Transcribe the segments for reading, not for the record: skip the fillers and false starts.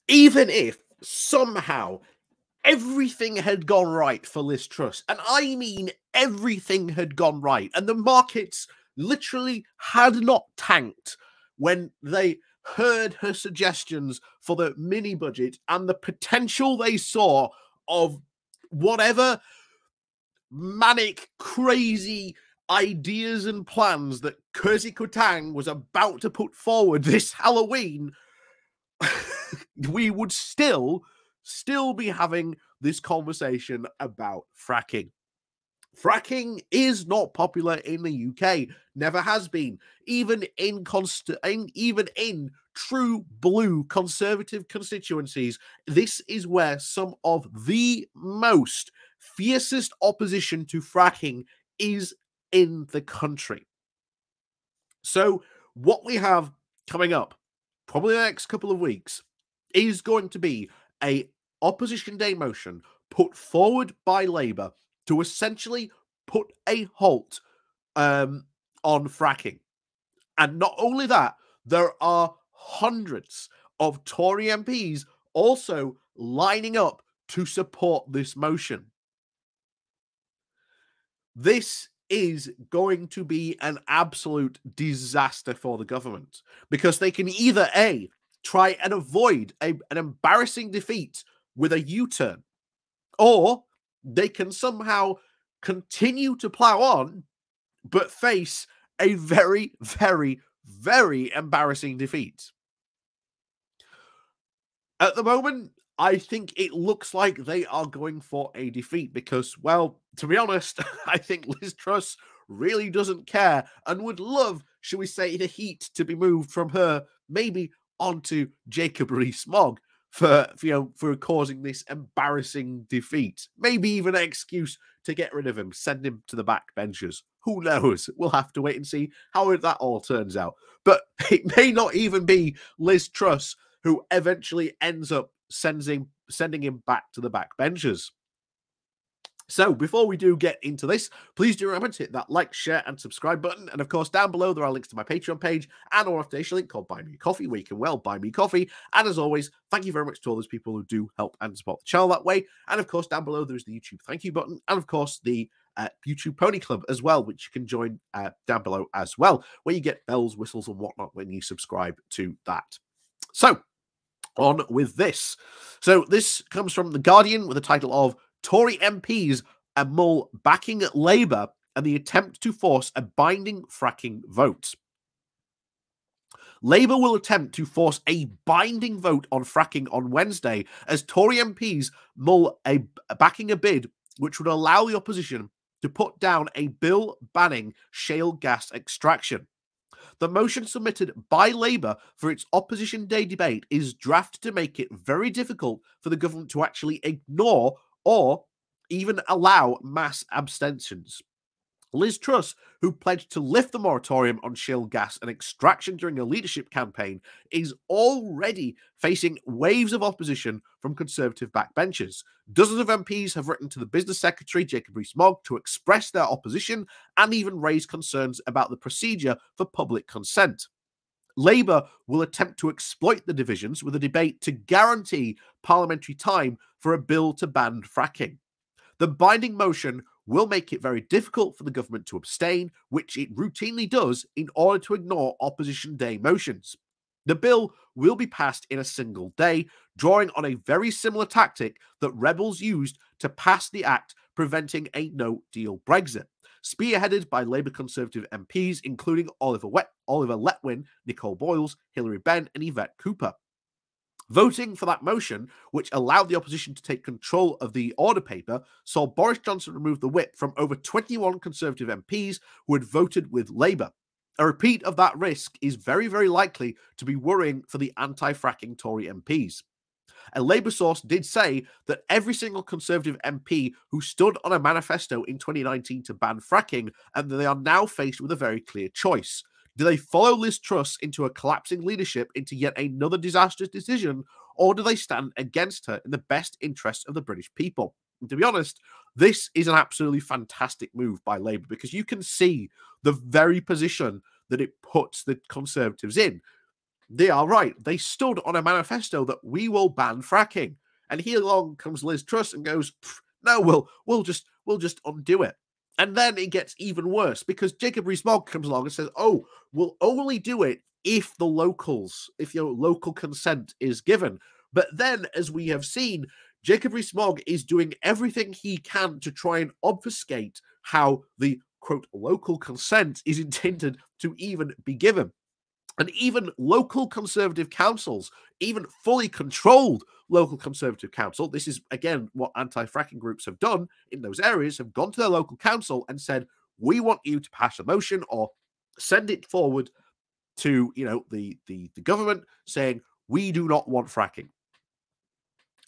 even if somehow everything had gone right for Liz Truss, and I mean everything had gone right, and the markets literally had not tanked when they heard her suggestions for the mini budget and the potential they saw of whatever manic, crazy ideas and plans that Kersey Kutang was about to put forward this Halloween, we would still be having this conversation about fracking. Fracking is not popular in the UK, never has been. Even in true blue conservative constituencies, this is where some of the most fiercest opposition to fracking is in the country. So what we have coming up, probably the next couple of weeks, is going to be a opposition day motion put forward by Labour to essentially put a halt on fracking. And not only that, there are hundreds of Tory MPs also lining up to support this motion. This is going to be an absolute disaster for the government, because they can either A, try and avoid an embarrassing defeat with a U-turn, or they can somehow continue to plow on but face a very, very, very embarrassing defeat. At the moment, I think it looks like they are going for a defeat because, well, to be honest, I think Liz Truss really doesn't care and would love, shall we say, the heat to be moved from her maybe onto Jacob Rees-Mogg for causing this embarrassing defeat. Maybe even an excuse to get rid of him, send him to the backbenchers. Who knows? We'll have to wait and see how that all turns out. But it may not even be Liz Truss who eventually ends up sending him back to the backbenchers. So before we do get into this, please do remember to hit that like, share, and subscribe button. And of course, down below, there are links to my Patreon page and our after link called Buy Me Coffee, where you can, well, buy me coffee. And as always, thank you very much to all those people who do help and support the channel that way. And of course, down below, there's the YouTube thank you button. And of course, the YouTube Pony Club as well, which you can join down below as well, where you get bells, whistles, and whatnot when you subscribe to that. So, on with this. So this comes from The Guardian with the title of Tory MPs and Mull backing Labour and the attempt to force a binding fracking vote. Labour will attempt to force a binding vote on fracking on Wednesday as Tory MPs mull backing a bid which would allow the opposition to put down a bill banning shale gas extraction. The motion submitted by Labour for its Opposition Day debate is drafted to make it very difficult for the government to actually ignore or even allow mass abstentions. Liz Truss, who pledged to lift the moratorium on shale gas and extraction during a leadership campaign, is already facing waves of opposition from Conservative backbenchers. Dozens of MPs have written to the Business Secretary, Jacob Rees-Mogg, to express their opposition and even raise concerns about the procedure for public consent. Labour will attempt to exploit the divisions with a debate to guarantee parliamentary time for a bill to ban fracking. The binding motion will make it very difficult for the government to abstain, which it routinely does in order to ignore opposition day motions. The bill will be passed in a single day, drawing on a very similar tactic that Rebels used to pass the act preventing a no-deal Brexit, spearheaded by Labour Conservative MPs including Oliver Letwin, Nicole Boyles, Hilary Benn and Yvette Cooper. Voting for that motion, which allowed the opposition to take control of the order paper, saw Boris Johnson remove the whip from over 21 Conservative MPs who had voted with Labour. A repeat of that risk is very, very likely to be worrying for the anti-fracking Tory MPs. A Labour source did say that every single Conservative MP who stood on a manifesto in 2019 to ban fracking, and they are now faced with a very clear choice. Do they follow Liz Truss into a collapsing leadership into yet another disastrous decision, or do they stand against her in the best interests of the British people? And to be honest, this is an absolutely fantastic move by Labour, because you can see the very position that it puts the Conservatives in. They are right. They stood on a manifesto that we will ban fracking. And here along comes Liz Truss and goes, no, we'll just undo it. And then it gets even worse because Jacob Rees-Mogg comes along and says, oh, we'll only do it if your local consent is given. But then, as we have seen, Jacob Rees-Mogg is doing everything he can to try and obfuscate how the, quote, local consent is intended to even be given. And even local Conservative councils, even fully controlled local Conservative council, this is, again, what anti-fracking groups have done in those areas, have gone to their local council and said, we want you to pass a motion or send it forward to, the government saying, we do not want fracking.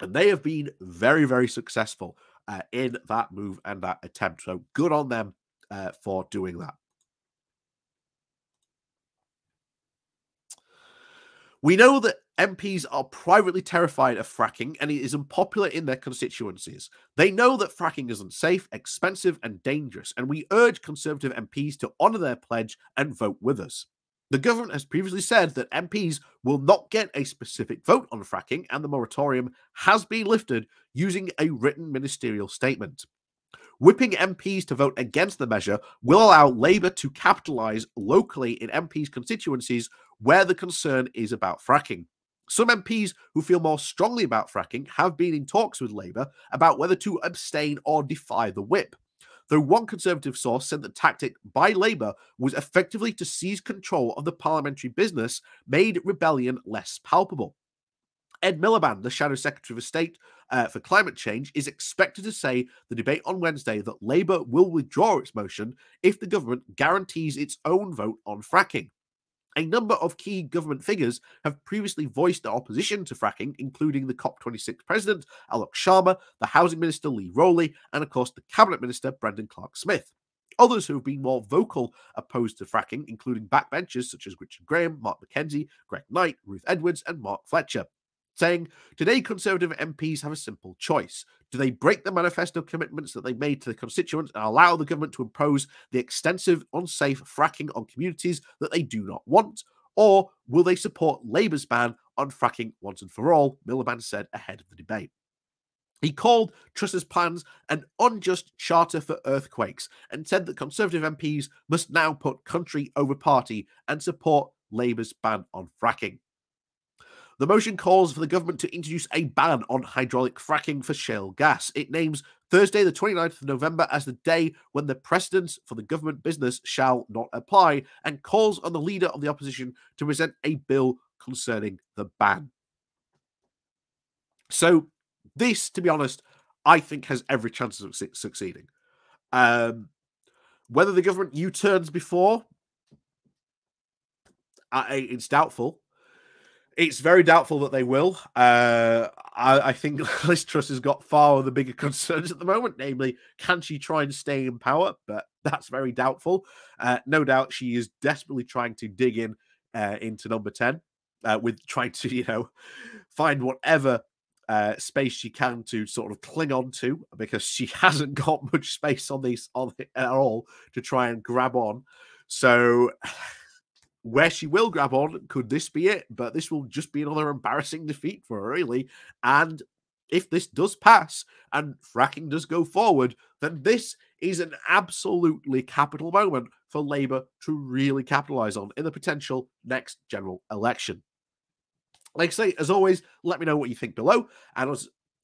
And they have been very, very successful in that move and that attempt. So good on them for doing that. We know that MPs are privately terrified of fracking and it is unpopular in their constituencies. They know that fracking is unsafe, expensive, and dangerous, and we urge Conservative MPs to honour their pledge and vote with us. The government has previously said that MPs will not get a specific vote on fracking, and the moratorium has been lifted using a written ministerial statement. Whipping MPs to vote against the measure will allow Labour to capitalise locally in MPs' constituencies where the concern is about fracking. Some MPs who feel more strongly about fracking have been in talks with Labour about whether to abstain or defy the whip. Though one Conservative source said the tactic by Labour was effectively to seize control of the parliamentary business, made rebellion less palpable. Ed Miliband, the Shadow Secretary of State for Climate Change, is expected to say the debate on Wednesday that Labour will withdraw its motion if the government guarantees its own vote on fracking. A number of key government figures have previously voiced their opposition to fracking, including the COP26 president, Alok Sharma, the housing minister, Lee Rowley, and of course the cabinet minister, Brendan Clark-Smith. Others who have been more vocal opposed to fracking, including backbenchers such as Richard Graham, Mark McKenzie, Greg Knight, Ruth Edwards, and Mark Fletcher, saying, today Conservative MPs have a simple choice. Do they break the manifesto commitments that they made to the constituents and allow the government to impose the extensive, unsafe fracking on communities that they do not want? Or will they support Labour's ban on fracking once and for all, Miliband said ahead of the debate. He called Truss's plans an unjust charter for earthquakes and said that Conservative MPs must now put country over party and support Labour's ban on fracking. The motion calls for the government to introduce a ban on hydraulic fracking for shale gas. It names Thursday, the 29th of November, as the day when the precedents for the government business shall not apply, and calls on the leader of the opposition to present a bill concerning the ban. So this, to be honest, I think has every chance of succeeding. Whether the government U-turns before, it's doubtful. It's very doubtful that they will. I think Liz Truss has got far the bigger concerns at the moment, namely, can she try and stay in power? But that's very doubtful. No doubt she is desperately trying to dig into number 10 with trying to, find whatever space she can to sort of cling on to, because she hasn't got much space on it at all to try and grab on. So where she will grab on, could this be it? But this will just be another embarrassing defeat for her, really. And if this does pass and fracking does go forward, then this is an absolutely capital moment for Labour to really capitalise on in the potential next general election. Like I say, as always, let me know what you think below. And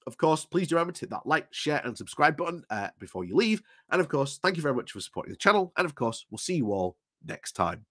of course, please do remember to hit that like, share, and subscribe button before you leave. And of course, thank you very much for supporting the channel. And of course, we'll see you all next time.